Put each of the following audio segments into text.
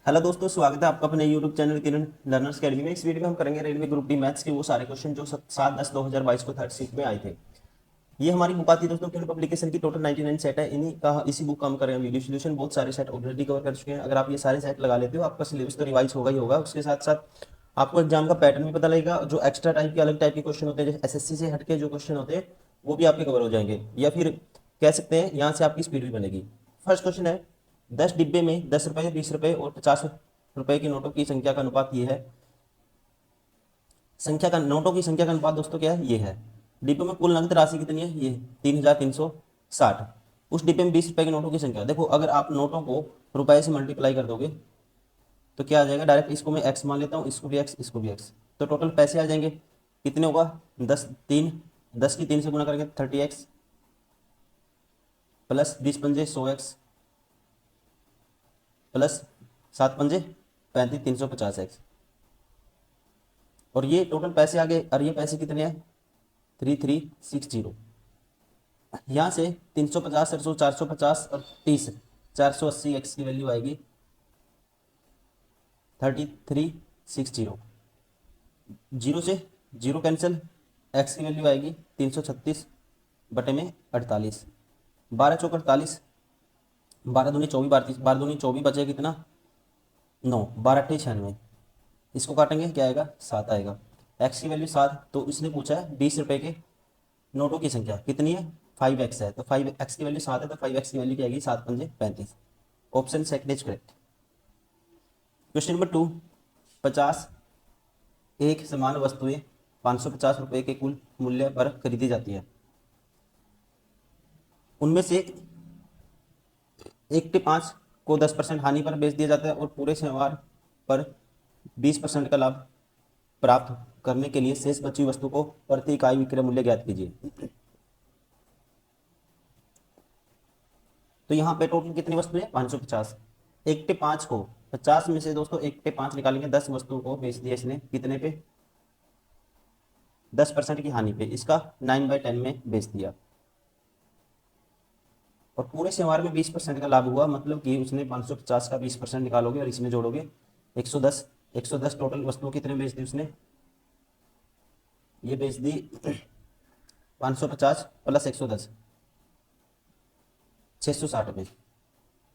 Hello दोस्तों, स्वागत है आपका अपने यूट्यूब चैनल किरण लर्नर्स अकेडमी में। इस वीडियो में हम करेंगे रेलवे ग्रुप डी मैथ्स के वो सारे क्वेश्चन जो 7/10/2022 को थर्ड शिफ्ट में आए थे। ये हमारी बुक आती है दोस्तों किरण पब्लिकेशन की। टोटल 99 सेट है, इन्हीं का इसी बुक का हम करेंगे वीडियो सोल्यूशन। बहुत सारे सेट ऑलरेडी कवर कर चुके हैं। अगर आप ये सारे सेट लगा लेते हो आपका सिलेबस तो रिवाइज होगा ही होगा। उसके साथ साथ आपको एग्जाम का पैटर्न भी पता लगेगा। जो एक्स्ट्रा टाइप के अलग टाइप के क्वेश्चन होते हैं, जैसे एसएससी से हटके जो क्वेश्चन होते हैं वो भी आपके कवर हो जाएंगे, या फिर कह सकते हैं यहाँ से आपकी स्पीड भी बनेगी। फर्स्ट क्वेश्चन है, 10 डिब्बे में 10 रुपए, 20 रुपए और 50 रुपए के नोटों की संख्या का अनुपात ये है। नोटों की संख्या का अनुपात दोस्तों क्या है, ये है। डिब्बे में कुल नगद राशि कितनी है, ये 3360। उस डिब्बे में 20 रुपए के नोटों की संख्या। देखो, अगर आप नोटों को रुपए से मल्टीप्लाई कर दोगे तो क्या आ जाएगा, डायरेक्ट इसको मैं एक्स मान लेता हूँ, इसको भी एक्स, इसको भी एक्स, तो टोटल पैसे आ जाएंगे कितने होगा, 10 की 3 से गुना करेंगे 30x, प्लस 20 पंजे 100x, प्लस 7 पंजे 35, 350x। और ये टोटल पैसे आ गए। और ये पैसे कितने हैं, 3360। यहाँ से 350, 450 और 30, 480x की वैल्यू आएगी 3360। जीरो से जीरो कैंसिल, एक्स की वैल्यू आएगी 336/48। 12×4 = 48, 12×2 = 24, 12×2 = 24, बचे कितना 9, 12×8 = 96। इसको काटेंगे क्या आएगा, 7 आएगा। एक्स की वैल्यू 7, तो इसने पूछा है 20 रुपए के नोटों की संख्या कितनी है, 5x है, तो 5x की वैल्यू 7 है, तो 5x की वैल्यू क्या आएगी, 7×5 = 35। Option second is correct. Question number 2, 50 एक समान वस्तुएं 550 रुपए के कुल मूल्य पर खरीदी जाती है। उनमें से 1/5 को 10% हानि पर बेच दिया जाता है और पूरे व्यवहार पर 20% का लाभ प्राप्त करने के लिए शेष बची वस्तु को प्रति इकाई विक्रय मूल्य ज्ञात कीजिए। तो यहाँ पे टोटल कितनी वस्तुएं, 550। 1/5 को 50 में से दोस्तों 1/5 निकालेंगे, 10 वस्तुओं को बेच दिया इसने, कितने पे, 10% की हानि पे। इसका 9/10 में बेच दिया और पूरे व्यवहार में 20% का लाभ हुआ। मतलब कि उसने 550 का 20% निकालोगे और इसमें जोड़ोगे 110। 110 टोटल वस्तुओं कितने बेच दी उसने, ये बेच दी 550 प्लस 110, 660 में।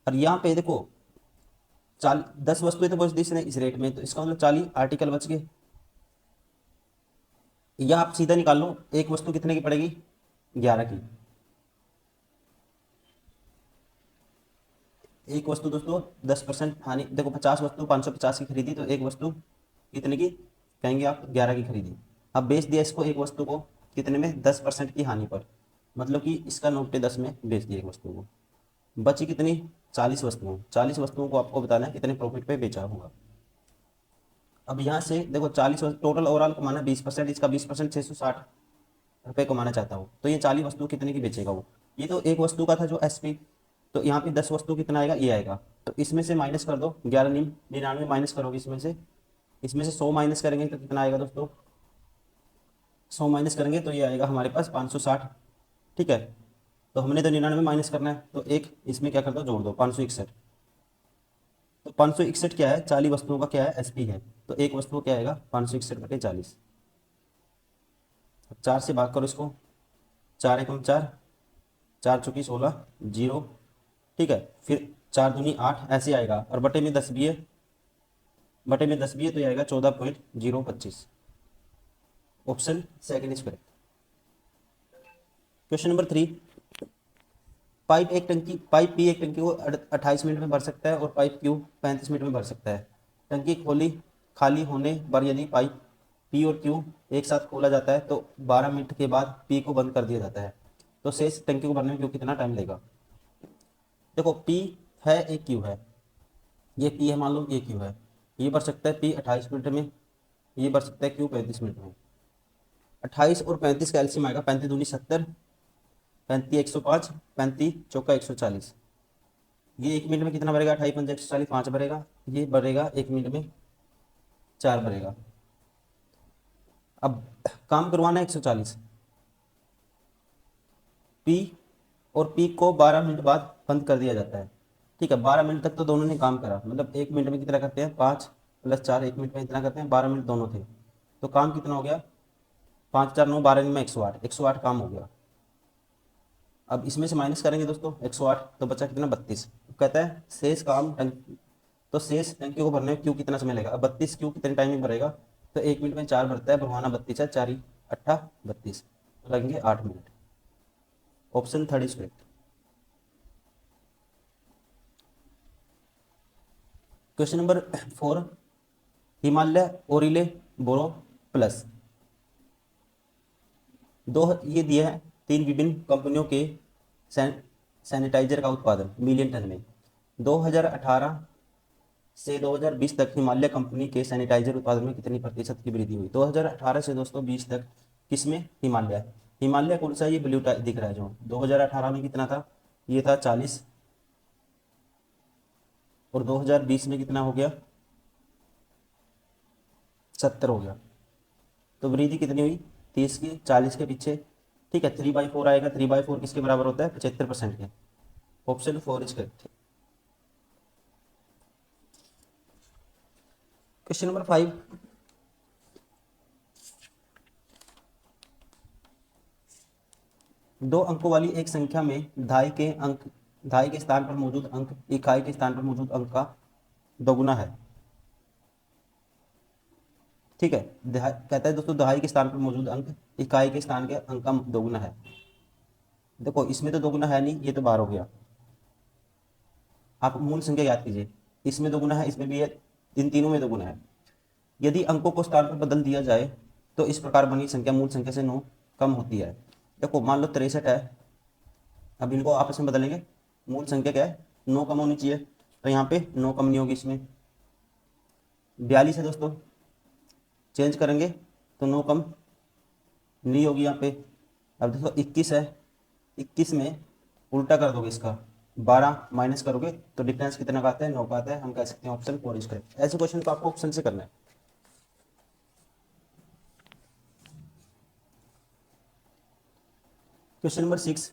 और यहाँ पे देखो 10 वस्तुएं तो बेच दी इसने इस रेट में, तो इसका मतलब 40 आर्टिकल बच गए। या आप सीधा निकाल लो, एक वस्तु कितने की पड़ेगी, 11 की। एक वस्तु दोस्तों 10% हानि, देखो 50 वस्तु 550 की खरीदी, तो एक वस्तु कितने की कहेंगे आप, 11 की खरीदी। अब बेच दिया इसको, एक वस्तु को कितने में, 10% की हानि पर, मतलब कि इसका 9/10 में बेच दिया एक वस्तु को। बची कितनी, 40 वस्तुओं। 40 वस्तुओं को आपको बताना है कितने प्रॉफिट पे बेचा होगा। अब यहाँ से देखो 40 टोटल ओवरऑल कमाना 20%, इसका 20% 660 रुपये कमाना चाहता हूँ, तो ये 40 वस्तु कितने की बेचेगा वो। ये तो एक वस्तु का था जो एसपी, तो यहाँ पे 10 वस्तु कितना आएगा, ये आएगा। तो इसमें से माइनस कर दो, 11×99 माइनस करोगे इसमें से 100 माइनस करेंगे तो कितना आएगा दोस्तों, 100 माइनस करेंगे तो ये आएगा हमारे पास 560। ठीक है, तो हमने तो 99 माइनस करना है, तो एक इसमें क्या कर दो, जोड़ दो 561। तो 561 क्या है, 40 वस्तुओं का क्या है, एसपी है। तो एक वस्तु क्या आएगा, 561/40। 4 से भाग करो इसको, 4×1 = 4, 4×4 = 16, जीरो। ठीक है, फिर 4×2 = 8, ऐसे आएगा। और बटे में 10 भी है, तो ये आएगा 14.025। Option second is correct. Question number 3, pipe P एक टंकी को 28 मिनट में भर सकता है और पाइप क्यू 35 मिनट में भर सकता है। टंकी खाली होने पर यदि पाइप पी और क्यू एक साथ खोला जाता है तो 12 मिनट के बाद पी को बंद कर दिया जाता है, तो शेष टंकी को भरने में क्यू कितना टाइम लेगा। देखो पी है, एक क्यू है, ये पी है, मान लो ये क्यू है। ये भर सकता है पी 28 मिनट में, ये भर सकता है क्यू 35 मिनट में। 28 और 35 का एलसीएम आएगा, 35×2 = 70, 35×105, 35×4 = 140। ये 1 मिनट में कितना भरेगा, 28×5 = 140, 5 भरेगा। ये भरेगा 1 मिनट में 4 भरेगा। अब काम करवाना है 140, पी और पी को 12 मिनट बाद बंद कर दिया जाता है। ठीक है, 12 मिनट तक तो दोनों ने काम करा, मतलब 1 मिनट में कितना करते हैं, 5 + 4, 1 मिनट में इतना करते हैं, 12 मिनट दोनों थे, तो काम कितना हो गया, 5 × 4 = 9, 12 में 108, 108 काम हो गया। अब इसमें से माइनस करेंगे दोस्तों 108, तो बचा कितना, 32। कहता है शेष काम टंकी, तो शेष टंकी को भरने में क्यू कितना समय लगेगा। अब 32 क्यू कितने टाइम में भरेगा, तो 1 मिनट में 4 भरता है, भरवाना 32 है, 4 × 8 = 32, तो लगेंगे 8 मिनट। Option third is correct. Question number 4, Himalaya ओरिले बोरो प्लस, ये दिए हैं 3 विभिन्न कंपनियों के सैनिटाइजर का उत्पादन मिलियन टन में। 2018 से 2020 तक हिमालय कंपनी के सैनिटाइजर उत्पादन में कितनी प्रतिशत की वृद्धि हुई। 2018 से दोस्तों 20 तक किसमें, हिमालय, हिमालय कौन सा, ये ब्लू दिख रहा है जो 2018 में कितना था, ये था 40, और 2020 में कितना हो गया, 70 हो गया। तो वृद्धि कितनी हुई, 30 की, 40 के पीछे, ठीक है, 3/4 आएगा। 3/4 किसके बराबर होता है, 75% के। Option 4 is correct. Question number 5, दो अंकों वाली एक संख्या में धाई के स्थान पर मौजूद अंक इकाई के स्थान पर मौजूद अंक का दोगुना है। ठीक है, कहता है दोस्तों दहाई के स्थान पर मौजूद अंक इकाई के स्थान के अंक का दोगुना है। देखो इसमें तो दोगुना है नहीं, ये तो बार हो गया। आप मूल संख्या याद कीजिए, इसमें दोगुना है, इसमें भी है, इन तीनों में दोगुना है। यदि अंकों को स्थान पर बदल दिया जाए तो इस प्रकार बनी संख्या मूल संख्या से 9 कम होती है। देखो मान लो 63 है, अब इनको आपस में बदलेंगे, मूल संख्या क्या है, 9 कम होनी चाहिए, तो यहाँ पे 9 कम नहीं होगी, इसमें 42 है दोस्तों, चेंज करेंगे तो 9 कम नहीं होगी यहाँ पे। अब देखो 21 है, 21 में उल्टा कर दोगे इसका, 12 माइनस करोगे तो डिफरेंस कितना का आता है, 9 का आता है। हम कह सकते हैं ऑप्शन 4 इज करेक्ट। ऐसे क्वेश्चन को आपको ऑप्शन से करना है। क्वेश्चन नंबर 6,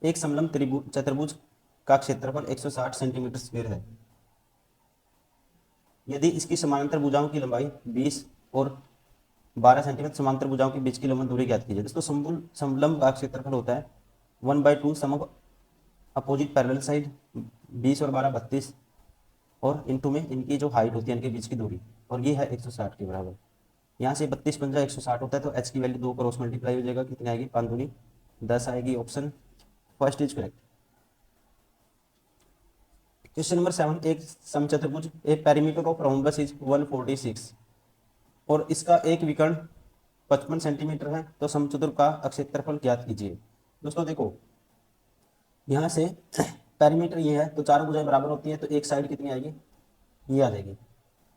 एक समलंब चतुर्भुज का क्षेत्रफल 160 सेंटीमीटर स्क्वायर है। यदि इसकी समानांतर भुजाओं की लंबाई 20 और 12 सेंटीमीटर, समांतर भुजाओं के बीच की लंबन दूरी ज्ञात कीजिए। दोस्तों समलंब का क्षेत्रफल होता है 1/2 सम ऑफ अपोजिट पैरेलल साइड, 20 और 12 32, और इनटू में इनकी जो हाइट होती है, इनके बीच की दूरी, और ये है 160 के बराबर। यहाँ से 32 पंजा 160 होता है, तो h की वैल्यू 2 क्रॉस मल्टीप्लाई हो जाएगा, कितनी आएगी, 5 दूनी 10 आएगी। Option first is correct. Question number 7, एक समचतुर्भुज ए पेरीमीटर ऑफ रोम्बस इज 146 और इसका एक विकर्ण 55 सेंटीमीटर है, तो समचतुर्भुज का क्षेत्रफल ज्ञात कीजिए। दोस्तों देखो यहाँ से पेरीमीटर ये है, तो चारों भुजाएं बराबर होती है, तो एक साइड कितनी आएगी, ये आ जाएगी।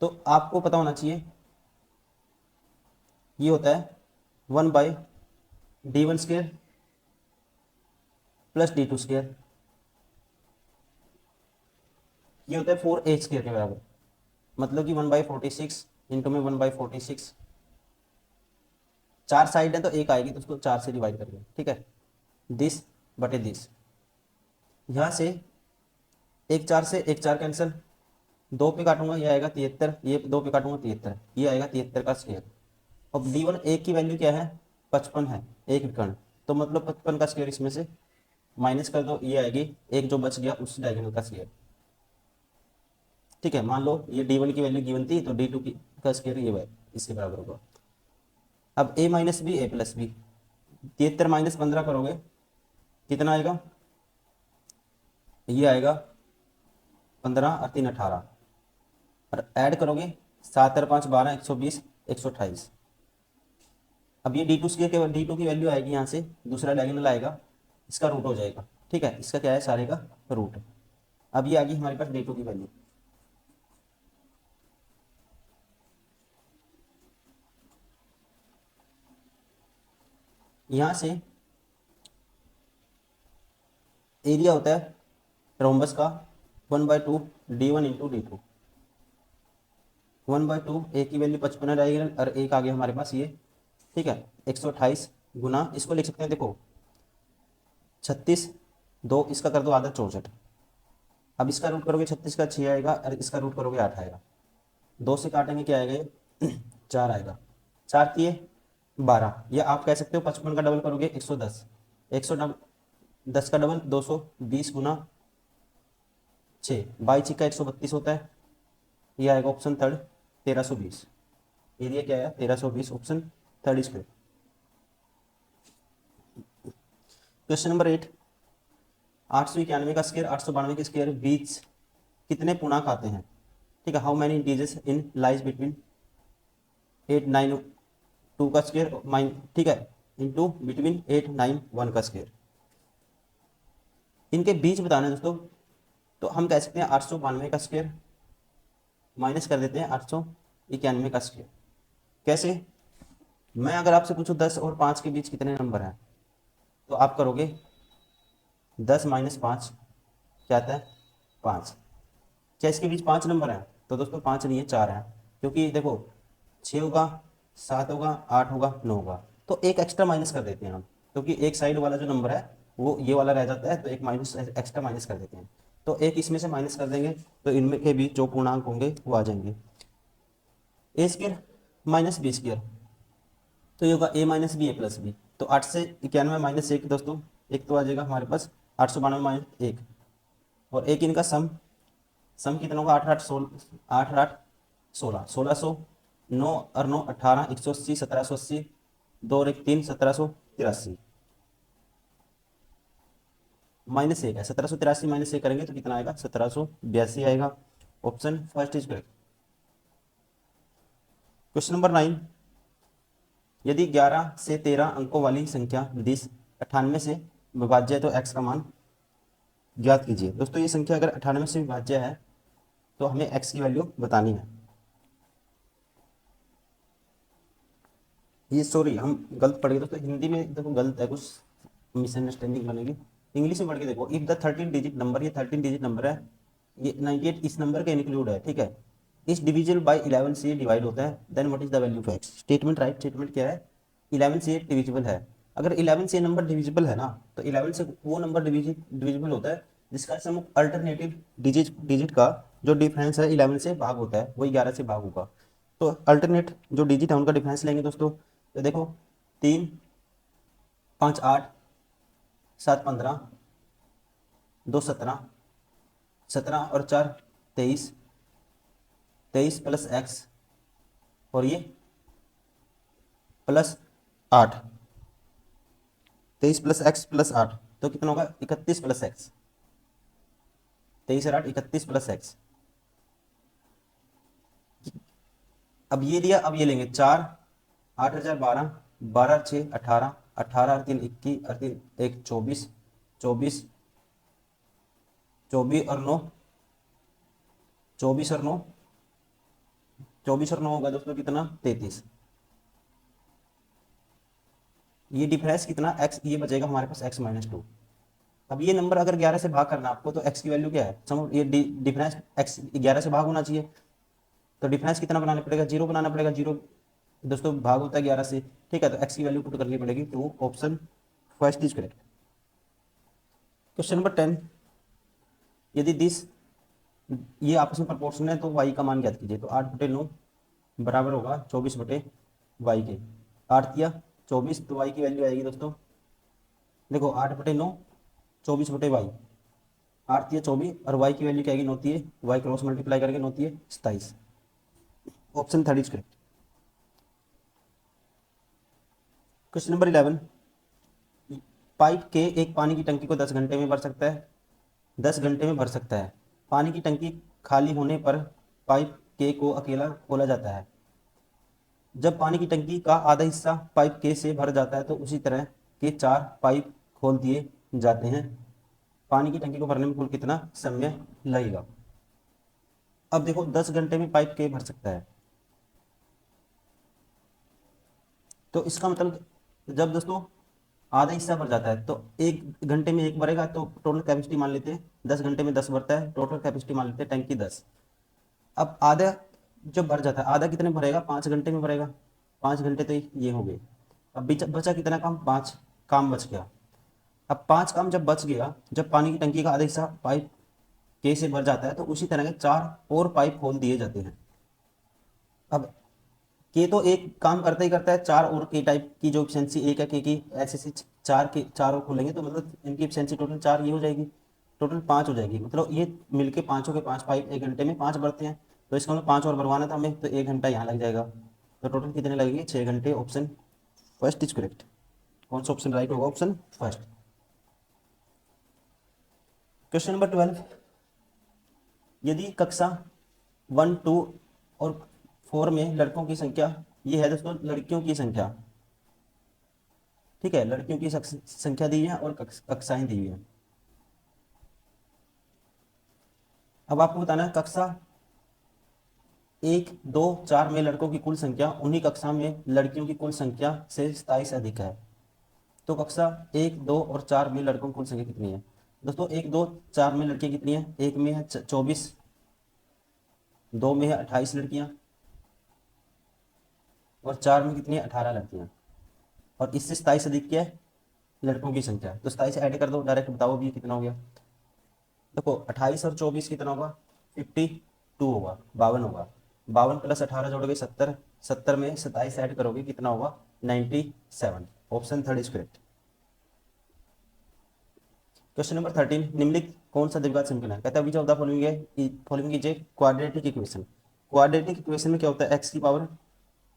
तो आपको पता होना चाहिए ये होता है 1/d1² + d2², ये होता है 4h² के बराबर, मतलब कि 1/46 इंटू में 1/46, 4 साइड है तो एक आएगी, तो उसको 4 से डिवाइड करेंगे, ठीक है, दिस बटे दिस। यहाँ से एक 4 से एक 4 कैंसिल, 2 पे काटूंगा ये आएगा 73, ये 2 पे काटूंगा 73, ये आएगा 73 का स्क्वायर। अब d1 एक की वैल्यू क्या है, 55 है, एक विकर्ण, तो मतलब 55 का स्क्वायर इसमें से माइनस कर दो, ये आएगी एक जो बच गया उस डायगोनल का स्क्वायर। ठीक है, मान लो ये d1 की वैल्यू गिवन थी, तो d2 की का स्क्वायर ये इसके बराबर होगा। अब a - b a + b, 73 - 15 करोगे कितना आएगा, ये आएगा 15 और 3 18, और ऐड करोगे 7 और 5 12, 120 128। अब ये d2 की वैल्यू आएगी, यहाँ से दूसरा डायगोनल आएगा, इसका रूट हो जाएगा, ठीक है, इसका क्या है, सारे का रूट। अब ये आ गई हमारे पास d2 की वैल्यू। यहाँ से एरिया होता है रोम्बस का 1/2 d1 इंटू d2, 1/2, ए की वैल्यू 55 डायगोनल, और एक आ गया हमारे पास ये, ठीक है, 128 गुना, इसको लिख सकते हैं देखो 36, 2 इसका कर दो आधा 64, अब इसका रूट करोगे 36 का 6 आएगा, और इसका रूट करोगे 8 आएगा। 2 से काटेंगे क्या आएगा ये 4 आएगा। 4 तिये 12, या आप कह सकते हो 55 का डबल करोगे 110, 110 का डबल 220 गुना 6, 22 का 132 होता है। ये आएगा ऑप्शन थर्ड 1320। एरिया क्या है 1320, option third square. Question number 8, 891 का स्क्वायर 892 के स्क्वायर बीच कितने पूर्णांक आते हैं? ठीक है, how many integers in lies between 892 का स्क्वायर माइन, ठीक है, इनटू बिटवीन 891 का स्क्वायर। इनके बीच बताना है दोस्तों। तो हम कह सकते हैं 892 का स्क्वायर माइनस कर देते हैं 891 का स्क्वायर। कैसे? मैं अगर आपसे पूछूं 10 और 5 के बीच कितने नंबर हैं, तो आप करोगे 10 माइनस 5 क्या आता है 5। क्या इसके बीच 5 नंबर हैं? तो दोस्तों 5 नहीं है 4 हैं, क्योंकि देखो 6 होगा, 7 होगा, 8 होगा, 9 होगा, तो एक एक्स्ट्रा माइनस कर देते हैं हम, क्योंकि एक साइड वाला जो नंबर है वो ये वाला रह जाता है, तो एक माइनस एक्स्ट्रा माइनस कर देते हैं। तो एक इसमें से माइनस कर देंगे, तो इनमें के बीच जो पूर्णांक होंगे वो आ जाएंगे। ए स्क्वायर माइनस बी स्क्वायर, तो ये होगा ए minus B A plus B. तो 8 से 91 माइनस 1 दोस्तों, एक तो आ जाएगा हमारे पास 892 माइनस 1, और एक इनका सम, सम कितना होगा 8 8 16, 8 8 16, 1600, 9 और 9 18, 180, 1780, 2 और 1 3, 1783 माइनस 1 है। 1783 माइनस 1 करेंगे तो कितना आएगा 1782 आएगा। Option first is correct. Question number 9, यदि 11 से 13 अंकों वाली संख्या 98 से विभाज्य है तो x का मान ज्ञात कीजिए। दोस्तों ये संख्या अगर 98 से विभाज्य है तो हमें x की वैल्यू बतानी है। ये सॉरी हम गलत पढ़ गए दोस्तों, हिंदी में देखो गलत है, कुछ मिसअंडरस्टैंडिंग बनेगी। इंग्लिश में पढ़ के देखो, इफ द 13 डिजिट नंबर, ये 13 डिजिट नंबर है, ये 98 इस नंबर के इंक्लूड है, ठीक है, इस डिविजल बाय 11 से डिवाइड होता है, then what is the value of x। Statement right statement क्या है, 11 से डिविजिबल है। अगर 11 से नंबर डिविजिबल है ना, तो 11 से वो नंबर डिविजिबल होता है जिसका सम अल्टरनेटिव डिजिट का जो डिफरेंस है 11 से भाग होता है, वही 11 से भाग होगा। तो अल्टरनेट जो डिजिट है उनका डिफरेंस लेंगे दोस्तों, तो देखो 3 5 8, 7 15, 2 17, 17 और 4 23, 23 प्लस एक्स, और ये प्लस 8, 23 प्लस एक्स प्लस 8, तो कितना होगा 31 प्लस एक्स, 23 और 8 31 प्लस एक्स। अब ये दिया, अब ये लेंगे 4 8 हजार 12, 12 6 18, 18 और 3 21 और 3 1 24, 24 24 और 9 24 और 9 24 और 9 होगा दोस्तों कितना 33। ये डिफरेंस कितना x, ये बचेगा हमारे पास x माइनस 2। अब ये नंबर अगर 11 से भाग करना आपको, तो x की वैल्यू क्या है, समझ, ये डिफरेंस x 11 से भाग होना चाहिए, तो डिफरेंस कितना बनाना पड़ेगा 0 बनाना पड़ेगा। 0 दोस्तों भाग होता है 11 से, ठीक है, तो x की वैल्यू पुट करनी पड़ेगी, तो option first is correct. Question number 10, यदि दिस ये आपस में प्रोपोर्शनल है तो y का मान ज्ञात कीजिए। तो 8/9 बराबर होगा 24/y के, 8 दिया 24, तो y की वैल्यू आएगी दोस्तों, देखो 8/9 24/y, 8 दिया 24, और y की वैल्यू क्या आएगी 9 दिए, y क्रॉस मल्टीप्लाई करके 9 दिए 27। Option third is correct. Question number 11, pipe के एक पानी की टंकी को 10 घंटे में भर सकता है, 10 घंटे में भर सकता है। पानी की टंकी खाली होने पर पाइप के को अकेला खोला जाता है। जब पानी की टंकी का आधा हिस्सा पाइप के से भर जाता है तो उसी तरह के 4 पाइप खोल दिए जाते हैं। पानी की टंकी को भरने में कुल कितना समय लगेगा? अब देखो 10 घंटे में पाइप के भर सकता है, तो इसका मतलब जब दोस्तों आधा हिस्सा भर जाता है तो 1 घंटे में 1 भरेगा, तो टोटल कैपेसिटी मान लेते हैं 10 घंटे में 10 भरता है, टोटल कैपेसिटी मान लेते हैं टैंक की 10। अब आधा जब भर जाता है, आधा कितने भरेगा 5 घंटे में भरेगा, 5 घंटे तो ये हो गए। अब बचा कितना काम, 5 काम बच गया। अब 5 काम जब बच गया, जब पानी की टंकी का आधा हिस्सा पाइप के से भर जाता है, तो उसी तरह के 4 और पाइप होल दिए जाते हैं। अब के तो एक काम करता ही करता है, 4 और के टाइप की जो एफिशिएंसी एक है के की, ऐसे ऐसे 4 और खोलेंगे तो मतलब इनकी एफिशिएंसी टोटल 4 ये हो जाएगी, टोटल 5 हो जाएगी। मतलब ये मिलके पाँचों के 5 पाइप 1 घंटे में 5 भरते हैं, तो इसका मतलब 5 और भरवाना था हमें, तो 1 घंटा यहाँ लग जाएगा। तो टोटल कितने लगेंगे, 6 घंटे। Option first is correct. कौन सा ऑप्शन राइट होगा, ऑप्शन फर्स्ट। क्वेश्चन नंबर 12, यदि कक्षा 1, 2 और 4 में लड़कों की संख्या, ये है दोस्तों लड़कियों की संख्या, ठीक है, लड़कियों की संख्या दी है और कक्षाएं दी हुई है। अब आपको बताना है कक्षा 1, 2, 4 में लड़कों की कुल संख्या उन्हीं कक्षा में लड़कियों की कुल संख्या से 27 अधिक है। तो कक्षा 1, 2 और 4 में लड़कों की कुल संख्या कितनी है दोस्तों? 1, 2, 4 में लड़कियां कितनी है? एक में है 24, 2 में है 28 लड़कियां, और 4 में कितनी है? 18 लड़कियां। और इससे 27 अधिक क्या है? लड़कों की संख्या। तो 27 ऐड कर दो, डायरेक्ट बताओ अभी कितना हो गया। देखो 28 और 24 कितना होगा? 52 होगा, 52 होगा। 52 प्लस 18 जोड़ोगे 70, 70 में 27 ऐड करोगे कितना होगा? 97। Option third is correct. Question number 13, निम्नलिखित कौन सा द्विघात समीकरण है? कहता है विच ऑफ द फॉलोइंग है, following is a quadratic equation. Quadratic equation में क्या होता है? एक्स की पावर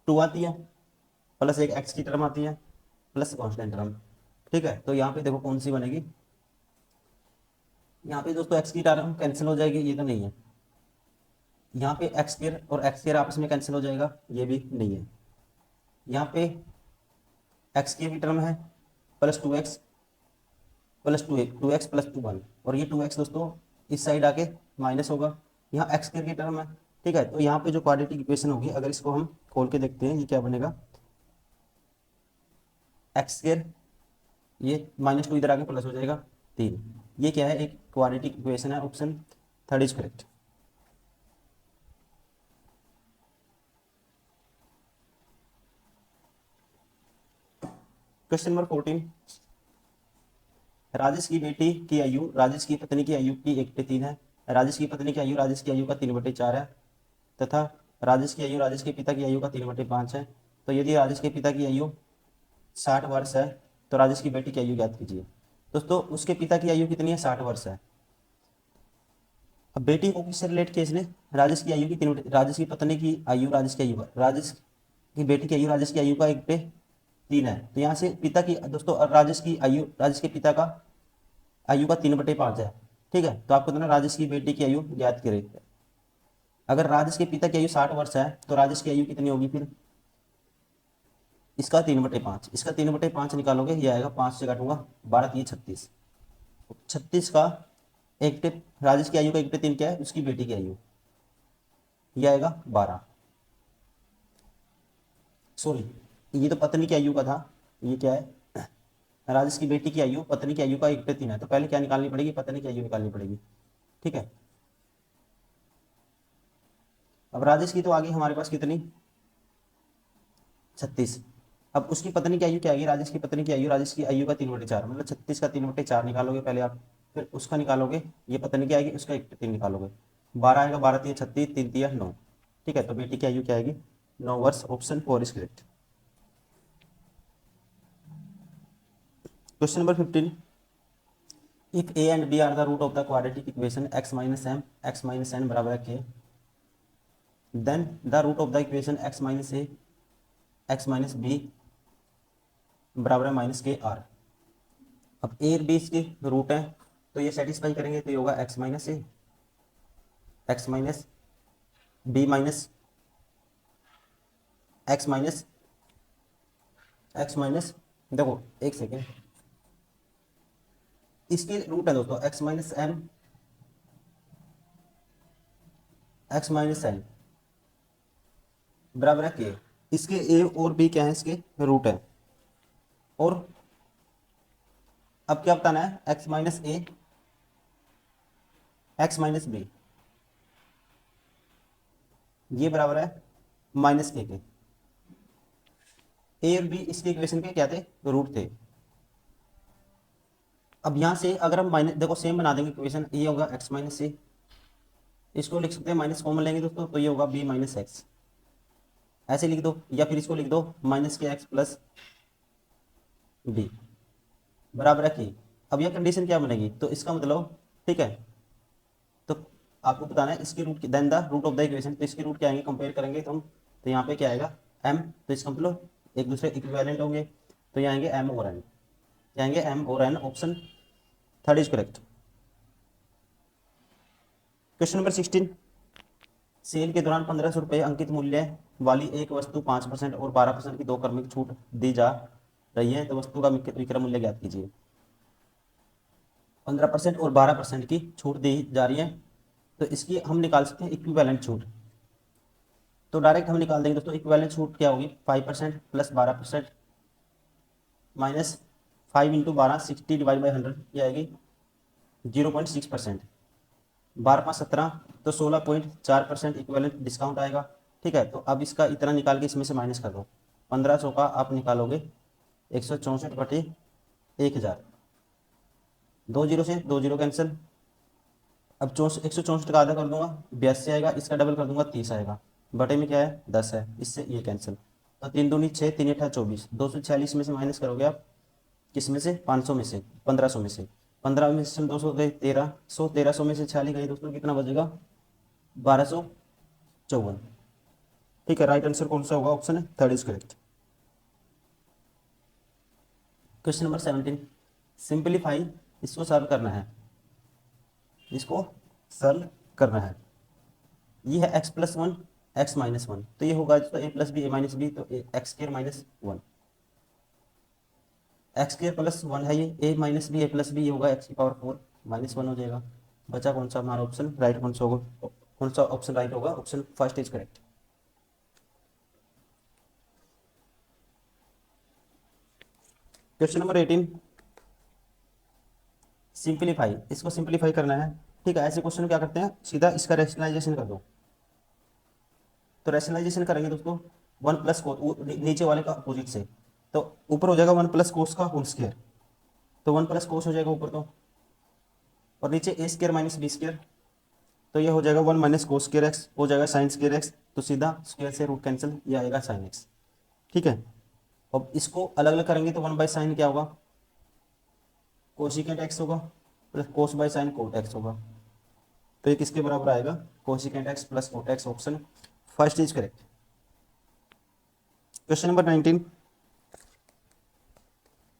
2 आती है, प्लस एक एक्स की टर्म आती है, प्लस कॉन्स्टेंट टर्म, ठीक है। तो यहाँ पे देखो कौन सी बनेगी, यहाँ पे दोस्तों एक्स की टर्म कैंसिल हो जाएगी, ये तो नहीं है। यहाँ पे एक्स स्क्वायर और एक्स स्क्वायर आपस में कैंसिल हो जाएगा, ये भी नहीं है। यहाँ पे एक्स की टर्म है plus 2x plus 2x plus 1, और ये 2x दोस्तों इस साइड आके माइनस होगा। यहाँ एक्स स्क्वायर की टर्म है, ठीक है। तो यहाँ पे जो क्वाड्रेटिक इक्वेशन होगी, अगर इसको हम खोल के देखते हैं, ये क्या बनेगा? एक्स स्क्वायर, ये -2 इधर आके प्लस हो जाएगा 3। ये क्या है? एक क्वाड्रेटिक इक्वेशन है। Option third is correct. Question number 14, Rajesh की बेटी की आयु राजेश की पत्नी की आयु की 1/3 है। राजेश की पत्नी की आयु राजेश की आयु का 3/4 है, तथा राजेश की आयु राजेश के पिता की आयु का 3/5 है। तो यदि राजेश के पिता की आयु 60 वर्ष है, तो राजेश की बेटी की आयु ज्ञात कीजिए। दोस्तों उसके पिता की आयु कितनी है? 60 वर्ष है। अब बेटी को किससे रिलेट किया इसने? राजेश की आयु की 3, राजेश की पत्नी की आयु राजेश की आयु, राजेश की बेटी की आयु राजेश की आयु का 1/3 है। तो यहाँ से पिता की दोस्तों राजेश की आयु राजेश के पिता का आयु का 3/5 है, ठीक है। तो आपको ना राजेश की बेटी की आयु ज्ञात करें। अगर राजेश के पिता की आयु 60 वर्ष है, तो राजेश की आयु कितनी होगी फिर? इसका 3/5, इसका 3/5 निकालोगे, ये आएगा 5 से काटूंगा 12, 3, 36। 36 का एक टिप, राजेश की आयु का 1/3 क्या है? उसकी बेटी की आयु, ये आएगा 12। सॉरी, ये तो पत्नी की आयु का था, ये क्या है? राजेश की बेटी की आयु पत्नी की आयु का 1/3 है। तो पहले क्या निकालनी पड़ेगी? पत्नी की आयु निकालनी पड़ेगी, ठीक है। अब राजेश की तो आगे हमारे पास कितनी? 36। अब उसकी पत्नी की आयु क्या आएगी? राजेश की पत्नी की आयु राजेश की आयु का 3/4, मतलब 36 का 3/4 निकालोगे पहले आप, फिर उसका निकालोगे, ये पत्नी की आएगी, उसका 1/3 निकालोगे, 12 आएगा, 12, 3, 36, 3, 3, 9, ठीक है। तो बेटी की आयु क्या आएगी? 9 वर्ष। Option 4 is correct. Question number 15, if a and b are the root of the quadratic equation x minus m x minus n बराबर है k, then the root of the equation x minus a x minus b बराबर है -k r। अब a और b इसके root है, तो ये सेटिस्फाई करेंगे, तो ये होगा x minus a x minus b minus x minus देखो एक सेकेंड, इसके रूट है दोस्तों x minus m x minus n बराबर है k। इसके a और b क्या है? इसके रूट है। और अब क्या बताना है? x minus a x minus b, ये बराबर है -k के। a और b इसके इक्वेशन के क्या थे? रूट थे। अब यहां से अगर हम माइनस, देखो सेम बना देंगे इक्वेशन, ये होगा x माइनस a इसको लिख सकते हैं माइनस कॉमन लेंगे दोस्तों तो ये होगा बी माइनस एक्स, ऐसे लिख दो, या फिर इसको लिख दो माइनस के एक्स प्लस बी बराबर है कि। अब यह कंडीशन क्या बनेगी, तो इसका मतलब ठीक है, तो आपको बताना है इसकी root then the root of the equation, तो इसकी रूट क्या आएंगे कंपेयर करेंगे तो हम, तो यहाँ पे क्या आएगा m, तो इसका मतलब एक दूसरे इक्विवेलेंट होंगे, तो ये आएंगे m और n, क्या आएंगे m और n, option third is correct. Question number 16, sale के दौरान 1500 रुपये अंकित मूल्य वाली एक वस्तु 5% और 12% की दो क्रमिक छूट दी जा रही है, तो वस्तु का विक्रय मूल्य ज्ञात कीजिए। 15% और 12% की छूट दी जा रही है, तो इसकी हम निकाल सकते हैं इक्विवेलेंट छूट, तो डायरेक्ट हम निकाल देंगे दोस्तों। इक्विवेलेंट छूट क्या होगी, 5% plus 12% minus 5 into 12 60 divide by 100 ये आएगी 0.6%, 12×5 = 17, तो 16.4% इक्विवेलेंट डिस्काउंट आएगा। ठीक है, तो अब इसका इतना निकाल के इसमें से माइनस कर दो, 1500 का आप निकालोगे 164/1000, 2 जीरो से 2 जीरो कैंसिल। अब 164 का आधा कर दूंगा 82 आएगा, इसका डबल कर दूंगा 30 आएगा, बटे में क्या है 10 है, इससे ये कैंसिल, तो 3 दूनी 6, 3 अठा 24, 246 में से माइनस करोगे आप किस में से, 500 में से, 1500 में से, 15 में से 200 गए 1300, 1300 में से 46 गई दोस्तों, कितना बचेगा 1254। ठीक है, राइट आंसर कौन सा होगा, ऑप्शन है third is correct. Question number 17, simplify, इसको सॉल्व करना है, इसको सॉल्व करना है। ये है x+1 x-1, तो ये होगा तो a plus B A minus B, तो x² - 1, x² + 1 है, ये a minus B A plus B, ये होगा x⁴ -1 हो जाएगा। बचा कौन सा हमारा ऑप्शन राइट, कौन सा होगा, कौन सा ऑप्शन राइट होगा, option first is correct. Question number 18, simplify, इसको सिंपलीफाई करना है। ठीक है, ऐसे क्वेश्चन क्या करते हैं, सीधा इसका रैशनलाइजेशन कर दो, तो रैशनलाइजेशन करेंगे दोस्तों 1 प्लस नीचे वाले का अपोजिट से, तो ऊपर हो जाएगा 1 प्लस कोस का होल स्क्वायर, तो 1 प्लस कोस हो जाएगा ऊपर, तो और नीचे a² - b², तो ये हो जाएगा 1 माइनस कोस स्क्वायर एक्स, हो जाएगा साइन स्क्वायर एक्स, तो सीधा स्क्वायर से रूट कैंसिल, ये आएगा साइन एक्स। ठीक है, अब इसको अलग अलग करेंगे तो 1/sin क्या होगा, कोशिकेंट एक्स होगा, प्लस cos/sin कोट एक्स होगा, तो ये किसके बराबर आएगा, cosecant x plus cot x, option first is correct. Question number 19,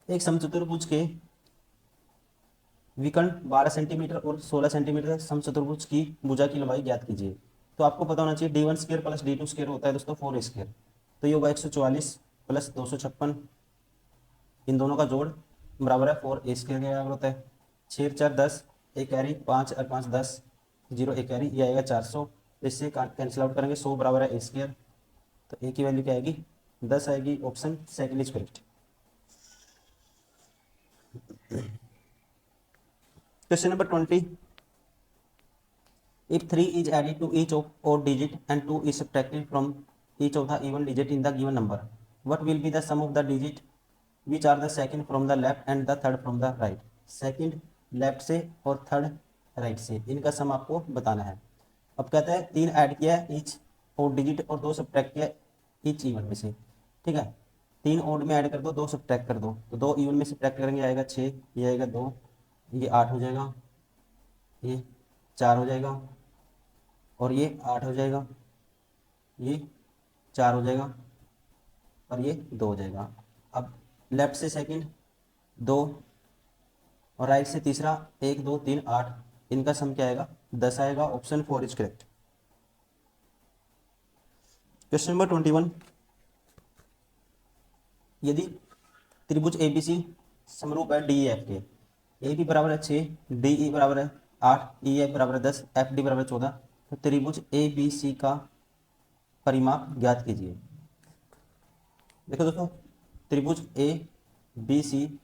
एक समचतुर्भुज के विकर्ण 12 सेंटीमीटर और 16 सेंटीमीटर समचतुर्भुज की भुजा की लंबाई ज्ञात कीजिए। तो आपको पता होना चाहिए d1² + d2² होता है दोस्तों 4a², तो ये होगा 144 + 256, इन दोनों का जोड़ बराबर है 4a² के बराबर होता है। 6 × 4 = 10, एक कैरी 5 और 5 10, 0 एक कैरी, ये आएगा 400, तो इससे कैंसिल आउट करेंगे 100 बराबर है a², तो a की वैल्यू क्या आएगी 10 आएगी, option second is correct. Question number 20, if 3 is added to each of odd digit and 2 is subtracted from each of the even digit in the given number, what will be the sum of the digit which are the second from the left and the third from the right? Second left से और third right से, इनका सम आपको बताना है। अब कहता है 3 ऐड किया है ईच ओड डिजिट और 2 सब्ट्रैक्ट किया ईच इवन में से। ठीक है, 3 ओड में ऐड कर दो, 2 सब्ट्रैक्ट कर दो, तो 2 इवन में सब्ट्रैक्ट करेंगे आएगा 6, ये आएगा 2, ये 8 हो जाएगा, ये 4 हो जाएगा, और ये 8 हो जाएगा, ये 4 हो जाएगा, और ये 2 हो जाएगा। अब लेफ्ट से सेकंड 2 और राइट से तीसरा 1 2 3 8, इनका सम क्या आएगा 10 आएगा, option 4 is correct. Question number 21, यदि त्रिभुज एबीसी समरूप है डी एफ के, ए बी बराबर है 6, डी ई बराबर है 8, ई एफ बराबर है 10, एफ डी बराबर है 14, तो त्रिभुज ए बी सी का परिमाप ज्ञात कीजिए। देखो दोस्तों, त्रिभुज ए बी सी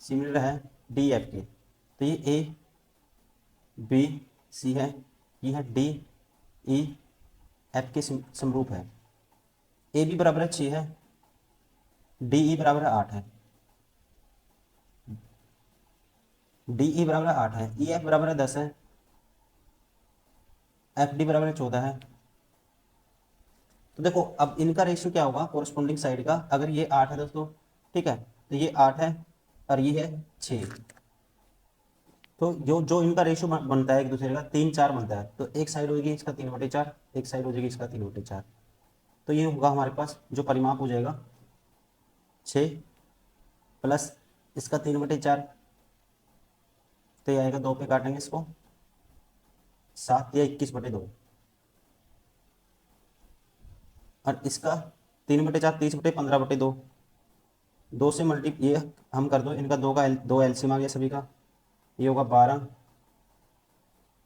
सिमिलर है डी एफ के, तो ये ए बी सी है, ये है डी ई एफ के समरूप है। ए बी बराबर है 6 है, डी ई बराबर है 8 है, डी ई बराबर है 8 है, ई एफ बराबर है 10 है, एफ डी बराबर 14 है। तो देखो अब इनका रेशियो क्या होगा कोरस्पोंडिंग साइड का, अगर ये 8 है दोस्तों, ठीक है, तो ये 8 है और ये है 6, तो जो जो इनका रेशियो बनता है एक दूसरे का 3-4 बनता है, तो एक साइड होगी इसका 3/4, एक साइड हो जाएगी इसका 3/4, तो ये होगा हमारे पास जो परिमाप हो जाएगा 6 प्लस इसका 3/4, तो ये आएगा 2 पे काटेंगे इसको, 7 या 21/2, और इसका 3/4 30/15/2, 2 से मल्टी ये हम कर दो, इनका दो एलसीएम आ गया सभी का, ये होगा 12,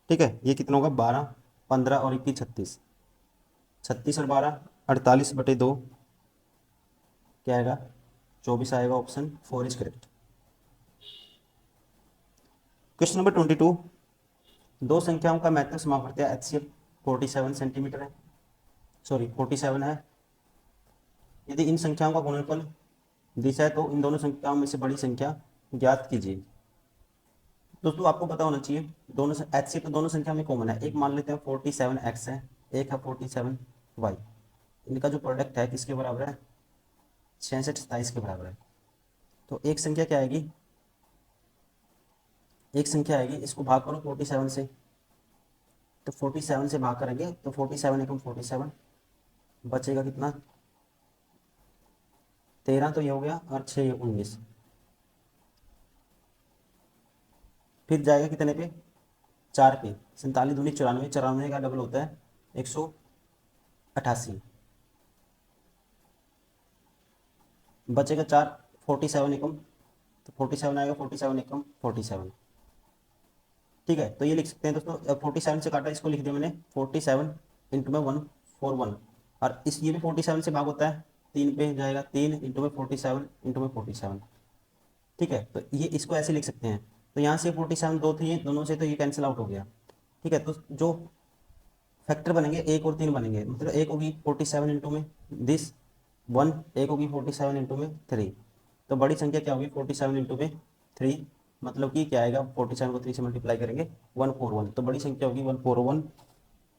ठीक है, ये कितना होगा 12, 15 और 21 36, 36 और 12 48/2, क्या आएगा 24 आएगा, option 4 is correct. Question number 22, दो संख्याओं का मैट्रिक समापवर्त्य एचसीएफ 47 सेंटीमीटर है, सॉरी 47 है, यदि इन संख्याओं का गुणनफल दिशा है तो इन दोनों संख्याओं में से बड़ी संख्या ज्ञात कीजिए। दोस्तों आपको पता होना चाहिए दोनों एचसीएफ तो दोनों संख्या में कॉमन है, एक मान लेते हैं 47x है, एक है 47y, इनका जो प्रोडक्ट है किसके बराबर है 66-27 के बराबर है। तो एक संख्या क्या आएगी, एक संख्या आएगी, इसको भाग करो 47 से, तो 47 से भाग करेंगे तो 47 एकम 47, बचेगा कितना 13, तो ये हो गया, और 6 ये 19, फिर जाएगा कितने पे 4 पे, 47 दूनी 94, 94 का डबल होता है 188, बचेगा 4, 47 एकम, तो 47 आएगा, 47 एकम 47, ठीक है, तो ये लिख सकते हैं दोस्तों 47 से काटा, इसको लिख दिया मैंने 47 इंटू में 141, और इस ये भी 47 से भाग होता है, 3 पे जाएगा 3 इंटू में 47 इंटू में 47, ठीक है, तो ये इसको ऐसे लिख सकते हैं, तो यहाँ से 47 दो थे ये दोनों से, तो ये कैंसिल आउट हो गया, ठीक है, तो जो फैक्टर बनेंगे 1 और 3 बनेंगे, मतलब एक होगी 47 इंटू में दिस 1, एक होगी 47 इंटू में 3, तो बड़ी संख्या क्या होगी 47 इंटू में 3, मतलब कि क्या आएगा 47 को 3 से मल्टीप्लाई करेंगे 141, तो बड़ी संख्या होगी 141,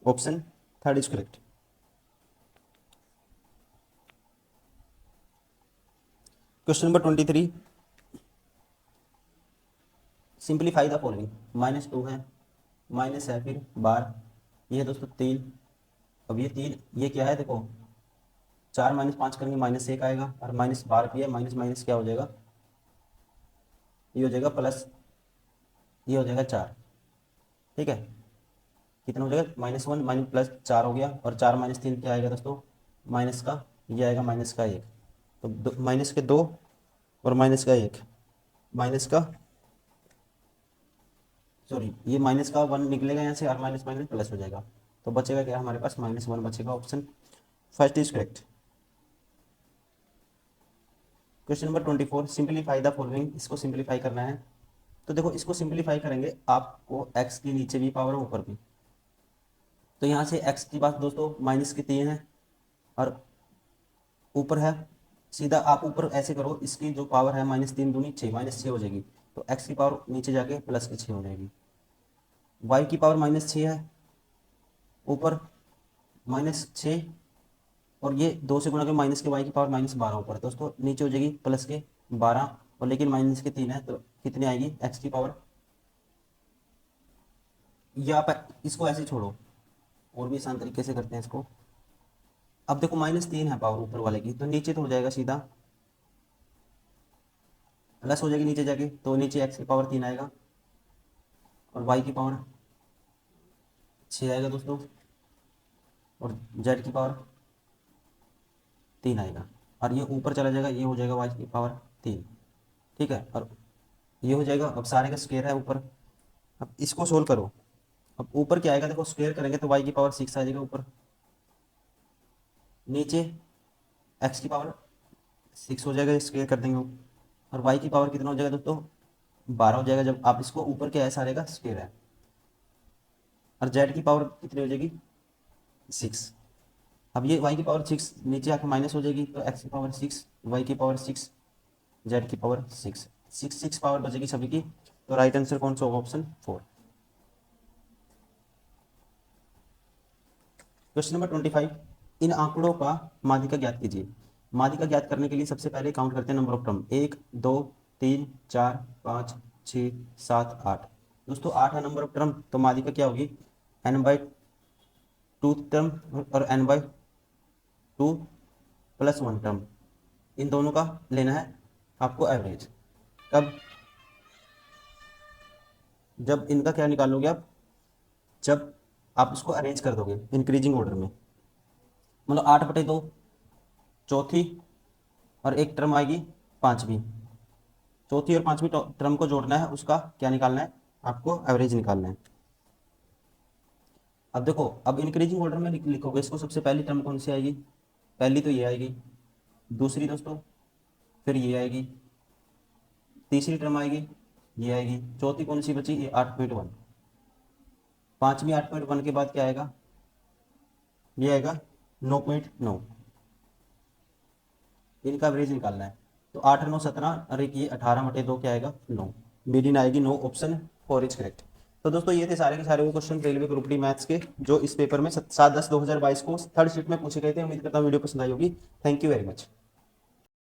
option 3 is correct. Question number 23, simplify the following, -2 है, माइनस है, फिर बार, ये है दोस्तों 3, अब ये 3 ये क्या है देखो 4 - 5 करेंगे -1 आएगा, और माइनस बार भी है, माइनस माइनस क्या हो जाएगा, ये हो जाएगा प्लस, ये हो जाएगा 4, ठीक है, कितना हो जाएगा -1 माइनस प्लस 4 हो गया, और 4 - 3 क्या आएगा दोस्तों माइनस का, ये आएगा माइनस का 1, तो माइनस के 2 और माइनस का 1, माइनस का सॉरी ये माइनस का 1 निकलेगा यहाँ से, और माइनस माइनस प्लस हो जाएगा, तो बचेगा क्या हमारे पास -1 बचेगा, option first is correct. Question number 24, simplify the following, इसको सिंप्लीफाई करना है, तो देखो इसको सिंप्लीफाई करेंगे आपको x की नीचे भी पावर ऊपर भी, तो यहाँ से x की बात दोस्तों माइनस की 3 है, और ऊपर है, सीधा आप ऊपर ऐसे करो, इसकी जो पावर है -3 दूनी 6, -6 हो जाएगी, तो x की पावर नीचे जाके प्लस की 6 हो जाएगी, y की पावर -6 है, ऊपर -6, और ये 2 से गुणा के माइनस के y की पावर -12 ऊपर, दोस्तों नीचे हो जाएगी प्लस के 12, और लेकिन माइनस के 3 है, तो कितनी आएगी x की पावर, या आप इसको ऐसे छोड़ो, और भी आसान तरीके से करते हैं इसको, अब देखो -3 है पावर ऊपर वाले की, तो नीचे तो हो जाएगा सीधा प्लस हो जाएगी नीचे जाके, तो नीचे x की पावर 3 आएगा, और y की पावर 6 आएगा दोस्तों, और z की पावर 3 आएगा, और ये ऊपर चला जाएगा, ये हो जाएगा y की पावर 3, ठीक है, और ये हो जाएगा, अब सारे का स्क्वायर है ऊपर, अब इसको सोल्व करो, अब ऊपर क्या आएगा देखो स्क्वायर करेंगे तो y की पावर 6 आ जाएगा ऊपर, नीचे x की पावर 6 हो जाएगा, स्क्वायर कर देंगे, और y की पावर कितना हो जाएगा दोस्तों 12 हो जाएगा, जब आप इसको ऊपर क्या है सारे का स्क्वायर है, और z की पावर कितनी हो जाएगी 6, अब ये y की पावर 6 नीचे आके माइनस हो जाएगी, तो x की पावर 6, y की पावर 6, z की पावर 6, 6 पावर बचेगी सभी की, तो राइट आंसर कौन सा होगा ऑप्शन 4। क्वेश्चन नंबर 25, इन आंकड़ों का माध्यिका ज्ञात कीजिए। माध्यिका ज्ञात करने के लिए सबसे पहले काउंट करते हैं नंबर ऑफ टर्म, 1 2 3 4 5 6 7 8। दोस्तों 8 है नंबर ऑफ टर्म, तो माध्यिका क्या होगी, n/2 टर्म और n/2 + 1 टर्म, इन दोनों का लेना है आपको एवरेज। कब, जब इनका क्या निकालोगे आप, जब आप इसको अरेंज कर दोगे इंक्रीजिंग ऑर्डर में, मतलब 8/2 चौथी और एक टर्म आएगी पांचवी, चौथी और पांचवी टर्म को जोड़ना है, उसका क्या निकालना है आपको, एवरेज निकालना है। अब देखो, अब इंक्रीजिंग ऑर्डर में लिखोगे इसको, सबसे पहली टर्म कौन सी आएगी, पहली तो ये आएगी, दूसरी दोस्तों फिर ये आएगी, तीसरी टर्म आएगी ये आएगी, चौथी कौन सी बची, ये 8.1, पांचवी 8.1 के बाद क्या आएगा, ये आएगा 9.9, इनका एवरेज निकालना है। तो 8 9 17 और एक ये 18/2 क्या आएगा 9, मीडियन आएगी 9, ऑप्शन 4 इज करेक्ट। तो दोस्तों ये थे सारे के सारे वो question railway group D maths के जो इस पेपर में 7/10/2022 को थर्ड शिफ्ट में पूछे गए थे। उम्मीद करता हूँ वीडियो पसंद आई होगी। Thank you very much.